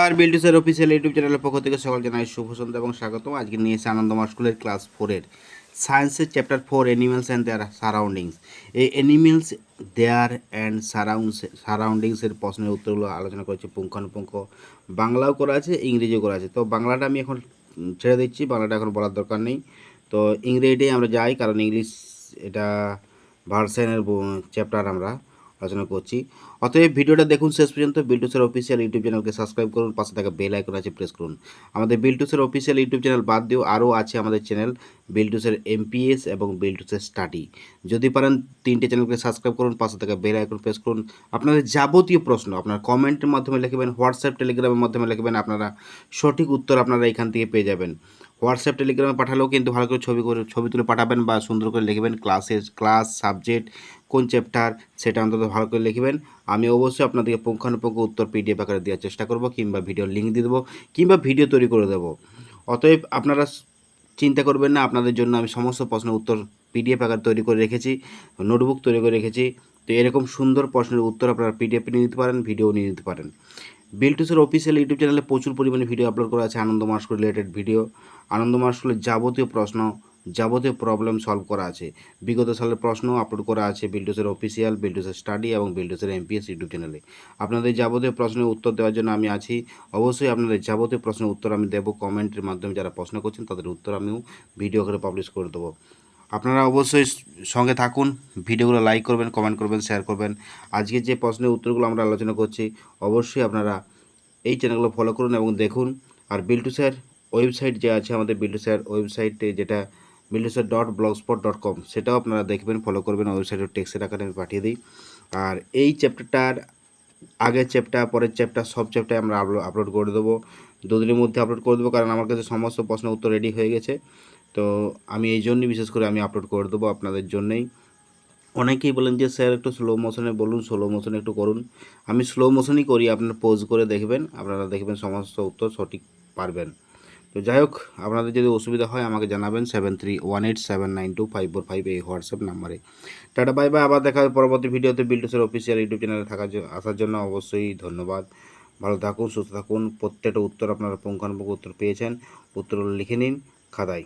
নমস্কার, Biltu sir official YouTube চ্যানেলের পক্ষ থেকে সকল জানাই শুভ সন্ধ্যা এবং স্বাগতম। আজকে নিয়ে এসে আনন্দমার স্কুলের ক্লাস 4-এর সায়েন্সের chapter 4 animals and their surroundings. এই অ্যানিমেলস দেয়ার অ্যান্ড সারাউন্ডিংসের প্রশ্নের উত্তরগুলো আলোচনা করেছে পুঙ্খানুপুঙ্খ। বাংলাও করা আছে, ইংরেজিও করা আছে। তো বাংলাটা আমি এখন ছেড়ে দিচ্ছি, বাংলাটা এখন বলার দরকার নেই। তো ইংরেজিটাই আমরা যাই, কারণ ইংলিশ এটা ভার্সেনের চ্যাপ্টার আমরা আলোচনা করছি। অতএব ভিডিওটা দেখুন শেষ পর্যন্ত। বিল্টু স্যার অফিসিয়াল ইউটিউব চ্যানেলকে সাবস্ক্রাইব করুন, পাশে থাকা বেল আইকন আছে প্রেস করুন। আমাদের Biltu sir official YouTube channel বাদ দিয়েও আরও আছে আমাদের চ্যানেল বিল্টু স্যার এমপিএস এবং বিল্টু স্যার স্টাডি। যদি পারেন তিনটে চ্যানেলকে সাবস্ক্রাইব করুন, পাশে থাকা বেল আইকন প্রেস করুন। আপনাদের যাবতীয় প্রশ্ন আপনার কমেন্টের মাধ্যমে লিখবেন, হোয়াটসঅ্যাপ টেলিগ্রামের মাধ্যমে লিখবেন, আপনারা সঠিক উত্তর আপনারা এখান থেকে পেয়ে যাবেন। হোয়াটসঅ্যাপ টেলিগ্রামে পাঠালেও কিন্তু ভালো করে ছবি তুলে পাঠাবেন বা সুন্দর করে লিখবেন ক্লাস সাবজেক্ট কোন চ্যাপ্টার সেটা অন্তত ভালো করে লিখবেন। আমি অবশ্যই আপনাদেরকে পুঙ্খানুপুঙ্খ উত্তর পিডিএফ আকারে দেওয়ার চেষ্টা করব, কিংবা ভিডিওর লিঙ্ক দিয়ে দেবো, কিংবা ভিডিও তৈরি করে দেবো। অতএব আপনারা চিন্তা করবেন না, আপনাদের জন্য আমি সমস্ত প্রশ্নের উত্তর পিডিএফ আকারে তৈরি করে রেখেছি, নোটবুক তৈরি করে রেখেছি। তো এরকম সুন্দর প্রশ্নের উত্তর আপনারা পিডিএফ নিয়ে নিতে পারেন, ভিডিও নিয়ে নিতে পারেন। বিল্টু স্যার অফিসিয়াল ইউটিউব চ্যানেলে প্রচুর পরিমাণে ভিডিও আপলোড করা আছে আনন্দমার্ক স্কুল রিলেটেড ভিডিও। আনন্দমার্ক স্কুলের যাবতীয় প্রশ্ন, যাবতীয় প্রবলেম সলভ করা আছে। বিগত সালের প্রশ্ন আপলোড করা আছে Biltu sir official, Biltu sir study এবং বিল্টু স্যার এমপিএস ইউটিউব চ্যানেলে। আপনাদের যাবতীয় প্রশ্নের উত্তর দেওয়ার জন্য আমি আছি। অবশ্যই আপনাদের যাবতীয় প্রশ্নের উত্তর আমি দেবো কমেন্টের মাধ্যমে। যারা প্রশ্ন করছেন তাদের উত্তর আমিও ভিডিও করে পাবলিশ করে দেবো। আপনারা অবশ্যই সঙ্গে থাকুন, ভিডিওগুলো লাইক করবেন, কমেন্ট করবেন, শেয়ার করবেন। আজকে যে প্রশ্নের উত্তরগুলো আমরা আলোচনা করছি অবশ্যই আপনারা এই চ্যানেলগুলো ফলো করুন এবং দেখুন। আর বিল্টু স্যার ওয়েবসাইট যে আছে আমাদের, বিল্টু স্যার ওয়েবসাইটে যেটা biltusar.blogspot.com, সেটাও আপনারা দেখবেন, ফলো করবেন। ওয়েবসাইটের টেক্সটের আকারে আমি পাঠিয়ে দিই। আর এই চ্যাপ্টারটার আগের চ্যাপ্টার, পরের চ্যাপ্টার, সব চ্যাপ্টার আমরা আপলোড করে দেবো। দুদিনের মধ্যে আপলোড করে দেবো, কারণ আমার কাছে সমস্ত প্রশ্নের উত্তর রেডি হয়ে গেছে। তো আমি এই জন্যই বিশেষ করে আমি আপলোড করে দেবো আপনাদের জন্যই। অনেকেই বলেন যে স্যার একটু স্লো মোশনে বলুন, স্লো মোশনে একটু করুন। আমি স্লো মোশনই করি, আপনারা পোজ করে দেখবেন, আপনারা দেখবেন সমস্ত উত্তর সঠিক পারবেন। তো যাই হোক, আপনাদের যদি অসুবিধা হয় আমাকে জানাবেন 7318792545 এই হোয়াটসঅ্যাপ নাম্বারে। টাটা বাই বাই, আবার দেখা হবে পরবর্তী ভিডিওতে। বিল্টু স্যার অফিসিয়াল ইউটিউব চ্যানেলে আসার জন্য অবশ্যই ধন্যবাদ। ভালো থাকুন, সুস্থ থাকুন। প্রত্যেকটা উত্তর আপনারা পুঙ্খানুপুঙ্খ উত্তর পেয়েছেন, উত্তরগুলো লিখে নিন খাতায়।